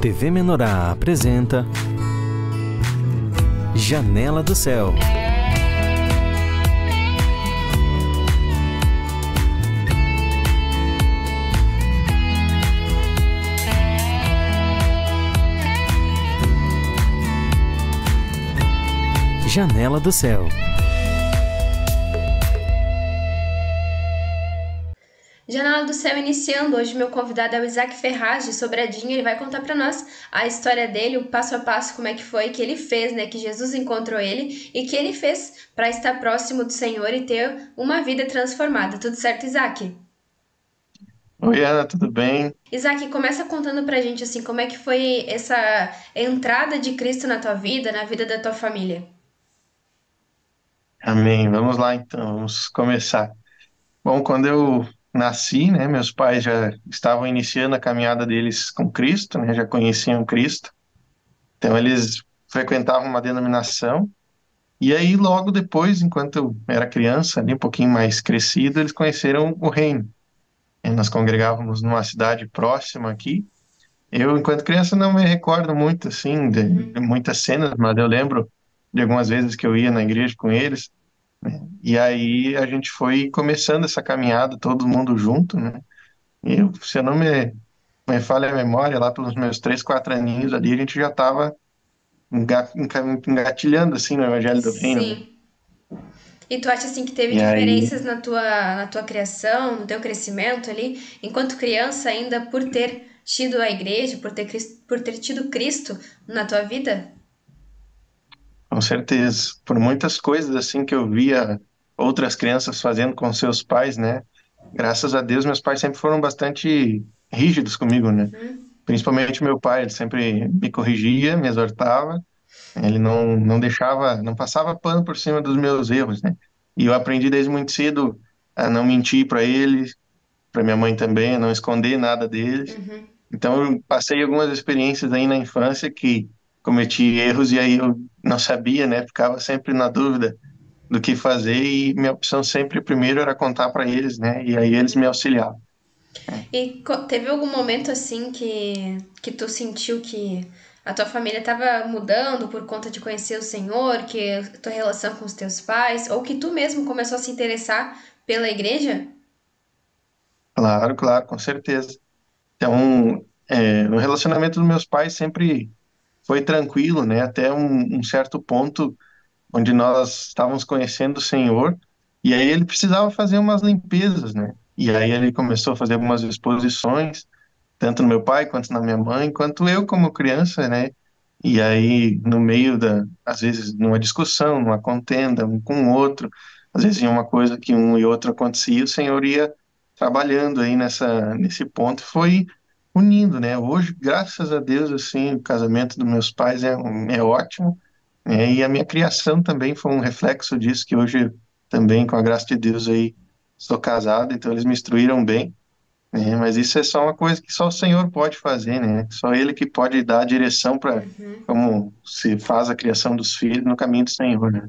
TV Menorá apresenta Janela do Céu. Janela do Céu. Janela do Céu iniciando. Hoje meu convidado é o Isaac Ferraz, de Sobradinho. Ele vai contar para nós a história dele, o passo a passo, como é que foi que ele fez, né? Que Jesus encontrou ele e que ele fez para estar próximo do Senhor e ter uma vida transformada. Tudo certo, Isaac? Oi, Ana, tudo bem? Isaac, começa contando pra gente assim, como é que foi essa entrada de Cristo na tua vida, na vida da tua família. Amém. Vamos lá então, vamos começar. Bom, quando eu nasci, né, meus pais já estavam iniciando a caminhada deles com Cristo, né, já conheciam Cristo. Então eles frequentavam uma denominação. E aí logo depois, enquanto eu era criança, ali um pouquinho mais crescido, eles conheceram o reino. E nós congregávamos numa cidade próxima aqui. Eu, enquanto criança, não me recordo muito assim de muitas cenas, mas eu lembro de algumas vezes que eu ia na igreja com eles. E aí a gente foi começando essa caminhada, todo mundo junto, né? E eu, se eu não me falha a memória, lá pelos meus 3, 4 aninhos ali, a gente já estava engatilhando, assim, no Evangelho do Reino, né? Sim. E tu acha assim que teve E aí, diferenças na tua criação, no teu crescimento ali, enquanto criança ainda por ter tido a igreja, por ter tido Cristo na tua vida? com certeza, por muitas coisas, assim, que eu via outras crianças fazendo com seus pais, né? Graças a Deus, meus pais sempre foram bastante rígidos comigo, né? Principalmente meu pai, ele sempre me corrigia, me exortava. Ele não deixava, não passava pano por cima dos meus erros, né? E eu aprendi desde muito cedo a não mentir para ele, para minha mãe também, a não esconder nada deles. Então eu passei algumas experiências aí na infância que cometi erros e aí eu não sabia, né? Ficava sempre na dúvida do que fazer e minha opção sempre primeiro era contar para eles, né? E aí eles me auxiliavam. E teve algum momento assim que tu sentiu que a tua família estava mudando por conta de conhecer o Senhor, que a tua relação com os teus pais, ou que tu mesmo começou a se interessar pela igreja? Claro, claro, com certeza. Então, o relacionamento dos meus pais sempre foi tranquilo, né? Até um certo ponto onde nós estávamos conhecendo o Senhor, e aí ele precisava fazer umas limpezas, né? E aí ele começou a fazer algumas exposições, tanto no meu pai quanto na minha mãe, quanto eu como criança, né? E aí, no meio às vezes, numa discussão, numa contenda, um com o outro, às vezes em uma coisa que um e outro acontecia, o Senhor ia trabalhando aí nesse ponto, foi unindo, né? Hoje, graças a Deus, assim, o casamento dos meus pais é ótimo, né? E a minha criação também foi um reflexo disso, que hoje também, com a graça de Deus aí, estou casado, então eles me instruíram bem, né? Mas isso é só uma coisa que só o Senhor pode fazer, né? Só Ele que pode dar a direção para como se faz a criação dos filhos no caminho do Senhor, né?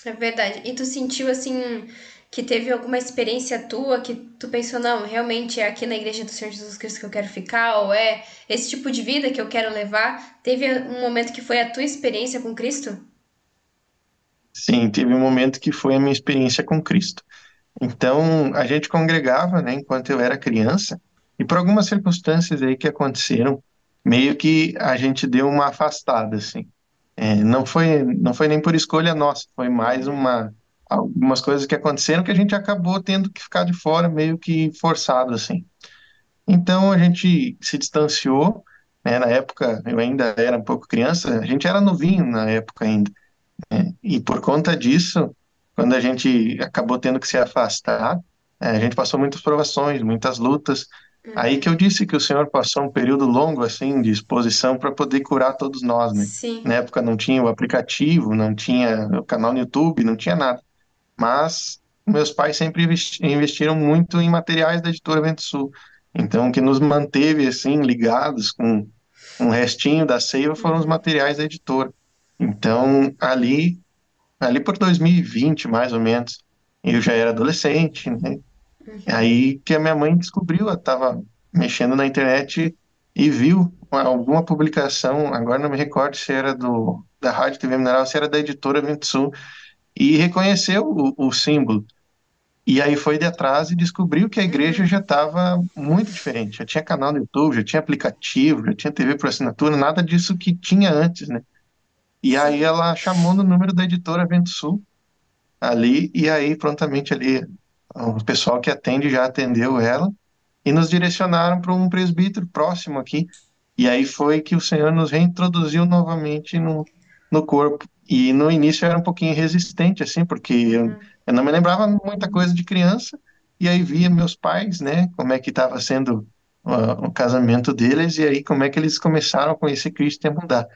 É verdade. E tu sentiu assim que teve alguma experiência tua que tu pensou, não, realmente é aqui na Igreja do Senhor Jesus Cristo que eu quero ficar, ou é esse tipo de vida que eu quero levar? Teve um momento que foi a tua experiência com Cristo? Sim, teve um momento que foi a minha experiência com Cristo. Então, a gente congregava, né, enquanto eu era criança, e por algumas circunstâncias aí que aconteceram, meio que a gente deu uma afastada, assim. Não foi nem por escolha nossa, foi mais algumas coisas que aconteceram que a gente acabou tendo que ficar de fora, meio que forçado, assim. Então, a gente se distanciou, né, na época eu ainda era um pouco criança, a gente era novinho na época ainda. E por conta disso, quando a gente acabou tendo que se afastar, a gente passou muitas provações, muitas lutas. Aí que eu disse que o Senhor passou um período longo assim de exposição para poder curar todos nós, né? Na Sim. época não tinha o aplicativo, não tinha o canal no YouTube, não tinha nada. Mas meus pais sempre investiram muito em materiais da Editora Vento Sul. Então, o que nos manteve assim ligados com um restinho da seiva foram os materiais da editora. Então, ali por 2020, mais ou menos, eu já era adolescente, né? Aí que a minha mãe descobriu, ela estava mexendo na internet e viu alguma publicação, agora não me recordo se era da Rádio TV Mineral, se era da editora Vento Sul, e reconheceu o símbolo. E aí foi de atrás e descobriu que a igreja Uhum. já estava muito diferente. Já tinha canal no YouTube, já tinha aplicativo, já tinha TV por assinatura, nada disso que tinha antes, né? E aí Sim. ela chamou no número da editora Vento Sul ali, e aí prontamente ali o pessoal que atende já atendeu ela e nos direcionaram para um presbítero próximo aqui. E aí foi que o Senhor nos reintroduziu novamente no corpo. E no início eu era um pouquinho resistente, assim, porque Uhum. eu não me lembrava muita coisa de criança, e aí via meus pais, né, como é que estava sendo o casamento deles, e aí como é que eles começaram a conhecer Cristo e a mudar.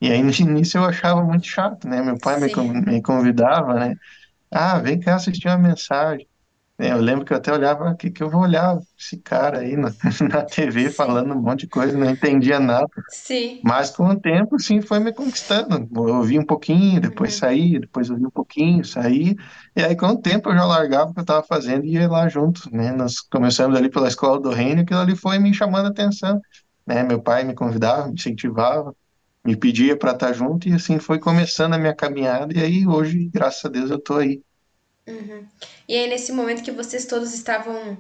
E aí no início eu achava muito chato, né, meu pai Sim. me convidava, né, ah, vem cá assistir uma mensagem. Eu lembro que eu até olhava, o que que eu vou olhar esse cara aí na, na TV Sim. falando um monte de coisa, não entendia nada. Sim. Mas com o tempo, sim, foi me conquistando. Eu ouvi um pouquinho, depois Uhum. saí, depois ouvi um pouquinho, saí. E aí, com o tempo, eu já largava o que eu estava fazendo e ia lá junto, né? Nós começamos ali pela Escola do Reino, e aquilo ali foi me chamando a atenção, né? Meu pai me convidava, me incentivava, me pedia para estar junto, e assim foi começando a minha caminhada. E aí, hoje, graças a Deus, eu estou aí. Uhum. E aí, nesse momento que vocês todos estavam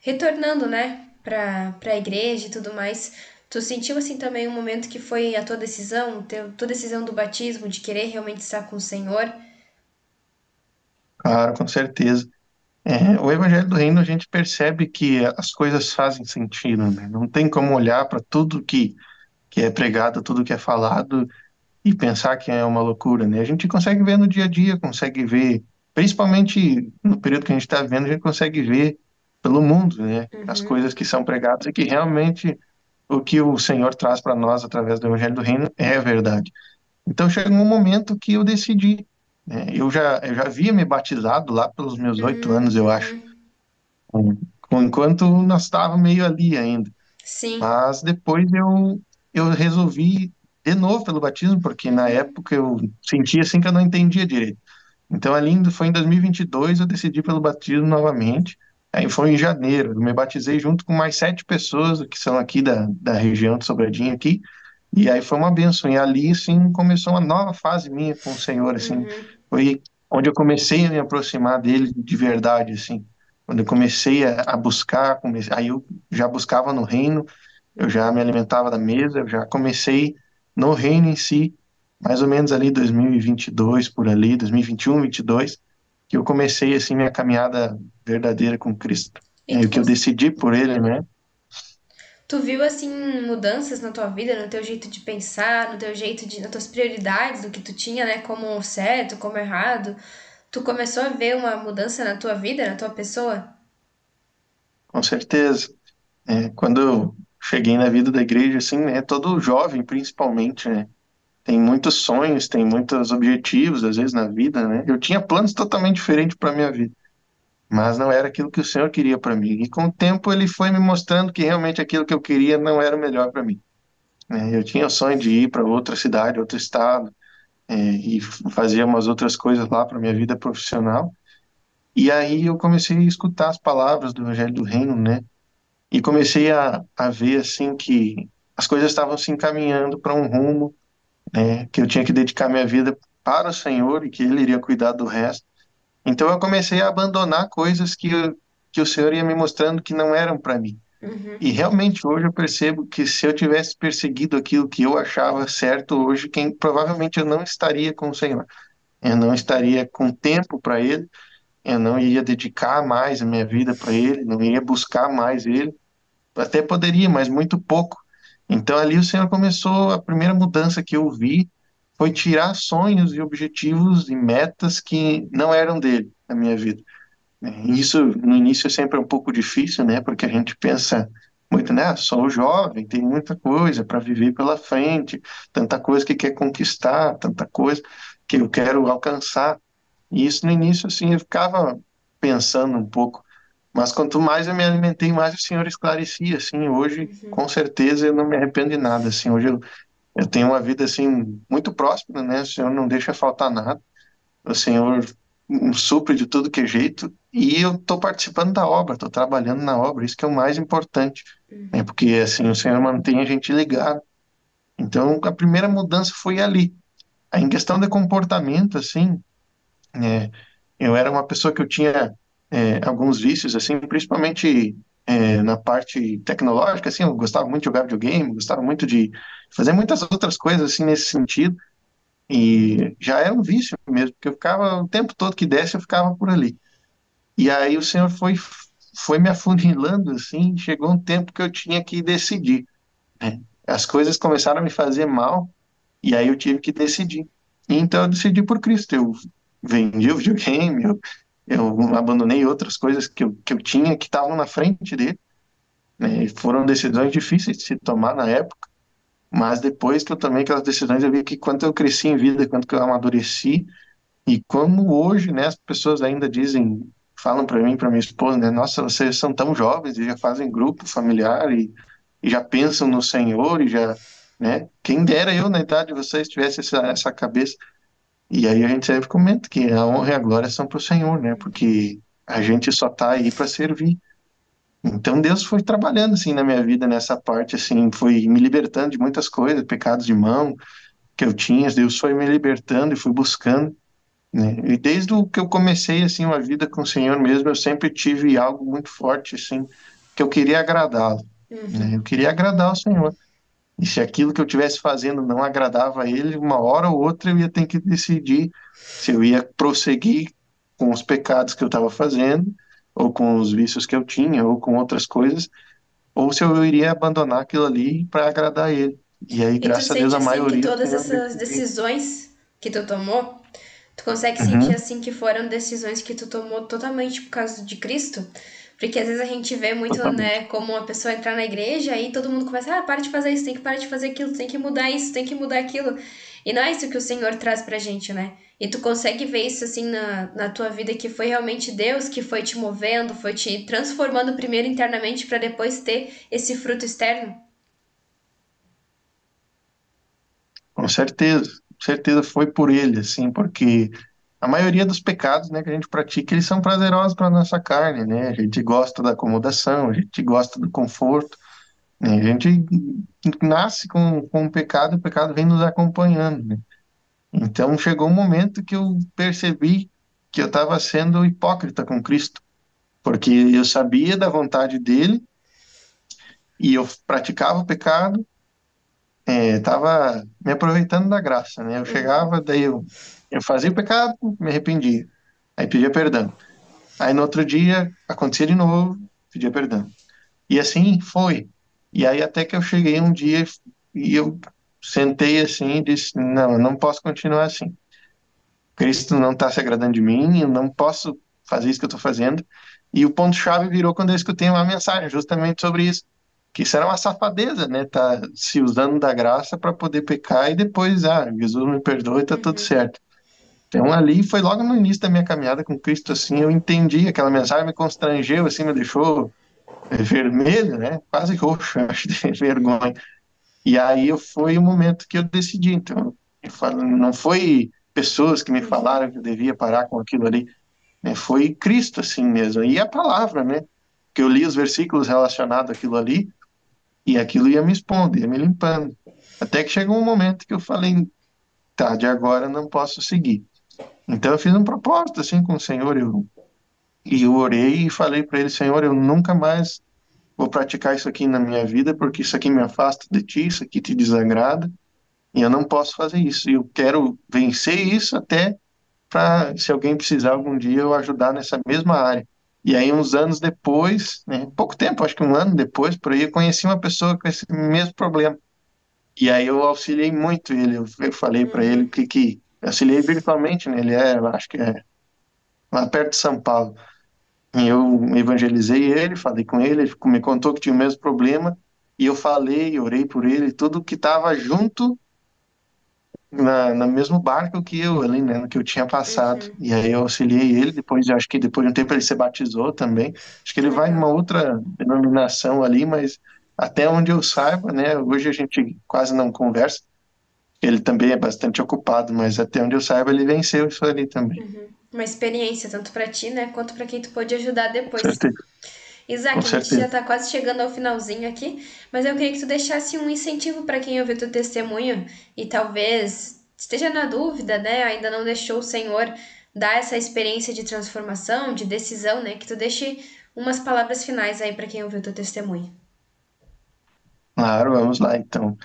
retornando, né, pra igreja e tudo mais, tu sentiu assim também um momento que foi a tua decisão, tua decisão do batismo, de querer realmente estar com o Senhor? Claro, com certeza. O Evangelho do Reino, a gente percebe que as coisas fazem sentido, né? Não tem como olhar para tudo que é pregado, tudo que é falado e pensar que é uma loucura, né? A gente consegue ver no dia a dia, consegue ver, principalmente no período que a gente está vivendo, a gente consegue ver pelo mundo, né? As Uhum, coisas que são pregadas e que realmente o que o Senhor traz para nós através do Evangelho do Reino é verdade. Então chegou um momento que eu decidi, né? Eu já havia me batizado lá pelos meus 8 anos, eu acho, uhum. enquanto nós estávamos meio ali ainda. Sim. Mas depois eu resolvi de novo pelo batismo, porque na Uhum, época eu sentia assim que eu não entendia direito. Então ali foi em 2022 eu decidi pelo batismo novamente. Aí foi em janeiro, eu me batizei junto com mais 7 pessoas que são aqui da região de Sobradinho aqui. E aí foi uma bênção. E ali, assim, começou uma nova fase minha com o Senhor, assim. uhum, Foi onde eu comecei a me aproximar dele de verdade, assim. Quando eu comecei a buscar, aí eu já buscava no reino, eu já me alimentava da mesa, eu já comecei no reino em si, mais ou menos ali 2022, por ali, 2021, 22, que eu comecei, assim, minha caminhada verdadeira com Cristo. E É tu, o que eu decidi por ele, né? tu viu assim mudanças na tua vida, no teu jeito de pensar, no teu jeito de, nas tuas prioridades, do que tu tinha, né, como certo, como errado? Tu começou a ver uma mudança na tua vida, na tua pessoa? Com certeza. Quando eu cheguei na vida da igreja, assim, né, todo jovem, principalmente, né, tem muitos sonhos, tem muitos objetivos, às vezes, na vida, né. Eu tinha planos totalmente diferentes para minha vida, mas não era aquilo que o Senhor queria para mim. E com o tempo ele foi me mostrando que realmente aquilo que eu queria não era o melhor para mim, né. Eu tinha o sonho de ir para outra cidade, outro estado, e fazer umas outras coisas lá para minha vida profissional. E aí eu comecei a escutar as palavras do Evangelho do Reino, né, e comecei a ver assim que as coisas estavam se encaminhando para um rumo, né, que eu tinha que dedicar minha vida para o Senhor e que Ele iria cuidar do resto. Então eu comecei a abandonar coisas que o Senhor ia me mostrando que não eram para mim. Uhum, E realmente hoje eu percebo que se eu tivesse perseguido aquilo que eu achava certo hoje, provavelmente eu não estaria com o Senhor. Eu não estaria com tempo para Ele, eu não ia dedicar mais a minha vida para Ele, não ia buscar mais Ele. Até poderia, mas muito pouco. Então ali o Senhor começou, a primeira mudança que eu vi foi tirar sonhos e objetivos e metas que não eram dele na minha vida. E isso no início é sempre um pouco difícil, né? Porque a gente pensa muito, né? Sou jovem, tem muita coisa para viver pela frente, tanta coisa que quer conquistar, tanta coisa que eu quero alcançar. E isso no início, assim, eu ficava pensando um pouco, mas quanto mais eu me alimentei, mais o Senhor esclarecia, assim, hoje, com certeza, eu não me arrependo de nada, assim, hoje eu tenho uma vida, assim, muito próspera, né, o Senhor não deixa faltar nada, o Senhor supre de tudo que é jeito, e eu estou participando da obra, estou trabalhando na obra, isso que é o mais importante, né? Porque assim o Senhor mantém a gente ligado. Então a primeira mudança foi ali. Aí, em questão de comportamento, assim, né, eu era uma pessoa que eu tinha alguns vícios, assim, principalmente na parte tecnológica, assim, eu gostava muito de jogar videogame, gostava muito de fazer muitas outras coisas, assim, nesse sentido, e já era um vício mesmo, porque eu ficava, o tempo todo que desse, eu ficava por ali. E aí o Senhor foi me afunilando, assim, chegou um tempo que eu tinha que decidir, né? As coisas começaram a me fazer mal, e aí eu tive que decidir. Então eu decidi por Cristo. Eu vendi o videogame, eu abandonei outras coisas que eu tinha que estavam na frente dele, né? E foram decisões difíceis de se tomar na época, mas depois que eu tomei aquelas decisões, eu vi que quanto eu cresci em vida, quanto que eu amadureci, e como hoje, né, as pessoas ainda dizem, falam para mim, para minha esposa, né, nossa, vocês são tão jovens e já fazem grupo familiar e já pensam no Senhor e já, né, quem dera eu na idade de vocês tivesse essa cabeça. E aí a gente sempre comenta que a honra e a glória são para o Senhor, né, porque a gente só tá aí para servir. Então Deus foi trabalhando assim na minha vida nessa parte assim, foi me libertando de muitas coisas, pecados de mão que eu tinha, Deus foi me libertando e fui buscando, né? E desde o que eu comecei assim uma vida com o Senhor mesmo, eu sempre tive algo muito forte assim, que eu queria agradá-lo, né? Eu queria agradar o Senhor. E se aquilo que eu estivesse fazendo não agradava a ele, uma hora ou outra eu ia ter que decidir se eu ia prosseguir com os pecados que eu estava fazendo, ou com os vícios que eu tinha, ou com outras coisas, ou se eu iria abandonar aquilo ali para agradar a ele. E aí, E tu graças a Deus, sente a assim que maioria o todas Senhor essas decidiu. decisões que tu tomou, tu consegue sentir Uhum, assim que foram decisões que tu tomou totalmente por causa de Cristo? Porque às vezes a gente vê muito, totalmente. né, como uma pessoa entrar na igreja e todo mundo começa, para de fazer isso, tem que parar de fazer aquilo, tem que mudar isso, tem que mudar aquilo. E não é isso que o Senhor traz pra gente, né? E tu consegue ver isso assim na tua vida que foi realmente Deus que foi te movendo, foi te transformando primeiro internamente pra depois ter esse fruto externo? Com certeza foi por ele, assim, porque a maioria dos pecados, né, que a gente pratica, eles são prazerosos para nossa carne, né? A gente gosta da acomodação, a gente gosta do conforto, né? A gente nasce com o pecado vem nos acompanhando, né? Então chegou um momento que eu percebi que eu estava sendo hipócrita com Cristo, porque eu sabia da vontade dele e eu praticava o pecado, estava me aproveitando da graça, né? Eu chegava, daí eu fazia o pecado, me arrependia, aí pedia perdão. Aí no outro dia acontecia de novo, pedia perdão. E assim foi. E aí até que eu cheguei um dia e eu sentei assim e disse, não, eu não posso continuar assim. Cristo não está se agradando de mim, eu não posso fazer isso que eu estou fazendo. E o ponto-chave virou quando eu escutei uma mensagem justamente sobre isso, que isso era uma safadeza, né? Tá se usando da graça para poder pecar e depois, Jesus me perdoa e tá tudo certo. Então ali foi logo no início da minha caminhada com Cristo, assim, eu entendi aquela mensagem, me constrangeu, assim, me deixou vermelho, né? Quase roxo, acho, de vergonha. E aí foi o momento que eu decidi. Então, eu falo, não foi pessoas que me falaram que eu devia parar com aquilo ali, né? Foi Cristo assim mesmo. E a palavra, né? Que eu li os versículos relacionados àquilo ali e aquilo ia me expondo, ia me limpando. Até que chegou um momento que eu falei, tá, de agora eu não posso seguir. Então eu fiz um propósito assim com o Senhor, eu orei e falei para ele, Senhor, eu nunca mais vou praticar isso aqui na minha vida, porque isso aqui me afasta de ti, isso aqui te desagrada, e eu não posso fazer isso. E eu quero vencer isso até para, se alguém precisar algum dia, eu ajudar nessa mesma área. E aí, uns anos depois, né, pouco tempo, acho que um ano depois, por aí, eu conheci uma pessoa com esse mesmo problema. E aí eu auxiliei muito ele, eu falei para ele que eu auxiliei virtualmente, né, ele acho que é lá perto de São Paulo. E eu evangelizei ele, falei com ele me contou que tinha o mesmo problema, e eu falei, orei por ele, tudo que estava junto no mesmo barco que eu ali, né, no que eu tinha passado. Uhum, E aí eu auxiliei ele, depois, acho que depois de um tempo ele se batizou também. Acho que que ele vai em uma legal. outra denominação ali, mas até onde eu saiba, né, hoje a gente quase não conversa. Ele também é bastante ocupado, mas até onde eu saiba ele venceu isso ali também. uma experiência, tanto para ti, né, quanto para quem tu pôde ajudar Com depois. certeza, Isaac, com a gente já certeza. tá quase chegando ao finalzinho aqui, mas eu queria que tu deixasse um incentivo para quem ouviu teu testemunho e talvez esteja na dúvida, né, ainda não deixou o Senhor dar essa experiência de transformação, de decisão, né, que tu deixe umas palavras finais aí para quem ouviu teu testemunho. Claro, vamos lá, então.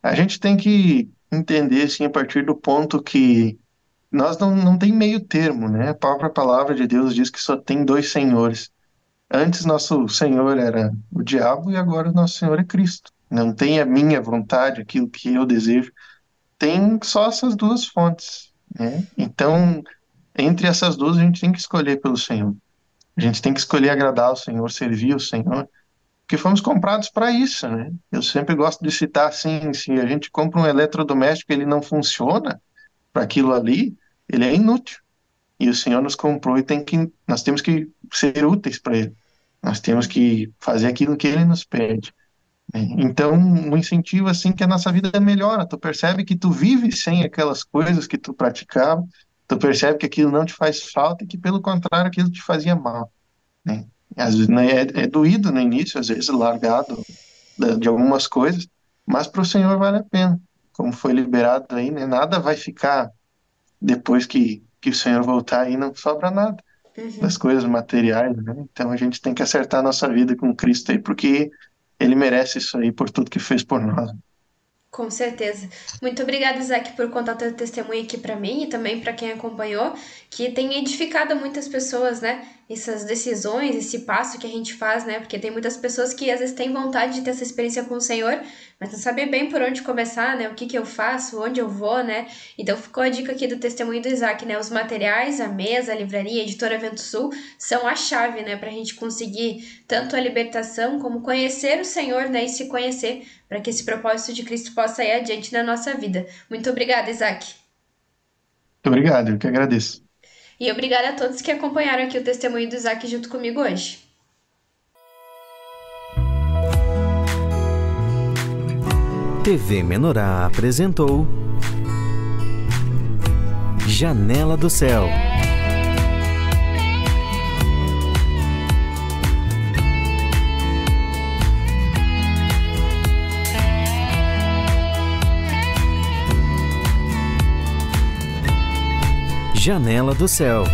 A gente tem que entender, assim, a partir do ponto que nós não tem meio termo, né? A própria palavra de Deus diz que só tem dois senhores. Antes nosso Senhor era o diabo e agora nosso Senhor é Cristo. Não tem a minha vontade, aquilo que eu desejo. Tem só essas duas fontes, né? Então, entre essas duas, a gente tem que escolher pelo Senhor. A gente tem que escolher agradar o Senhor, servir o Senhor, porque fomos comprados para isso, né? Eu sempre gosto de citar assim, se a gente compra um eletrodoméstico e ele não funciona para aquilo ali, ele é inútil. E o Senhor nos comprou e nós temos que ser úteis para Ele. Nós temos que fazer aquilo que Ele nos pede, né? Então, um incentivo assim que a nossa vida melhora. Tu percebe que tu vive sem aquelas coisas que tu praticava, tu percebe que aquilo não te faz falta e que, pelo contrário, aquilo te fazia mal, né? Às vezes, né, é doído no início, às vezes largado de algumas coisas, mas para o Senhor vale a pena. Como foi liberado aí, né? Nada vai ficar depois que o Senhor voltar aí, não sobra nada das Uhum. coisas materiais, né? Então a gente tem que acertar a nossa vida com Cristo aí, porque Ele merece isso aí por tudo que fez por nós. Com certeza. Muito obrigada, Isaac, por contar teu testemunho aqui para mim e também para quem acompanhou, que tem edificado muitas pessoas, né? Essas decisões, esse passo que a gente faz, né? Porque tem muitas pessoas que às vezes têm vontade de ter essa experiência com o Senhor, mas não sabem bem por onde começar, né? O que que eu faço, onde eu vou, né? Então ficou a dica aqui do testemunho do Isaac, né? Os materiais, a mesa, a livraria, a editora Vento Sul são a chave, né? Pra gente conseguir tanto a libertação como conhecer o Senhor, né? E se conhecer para que esse propósito de Cristo possa ir adiante na nossa vida. Muito obrigada, Isaac. Muito obrigado, eu que agradeço. E obrigada a todos que acompanharam aqui o testemunho do Isaac junto comigo hoje. TV Menorá apresentou Janela do Céu. Janela do Céu.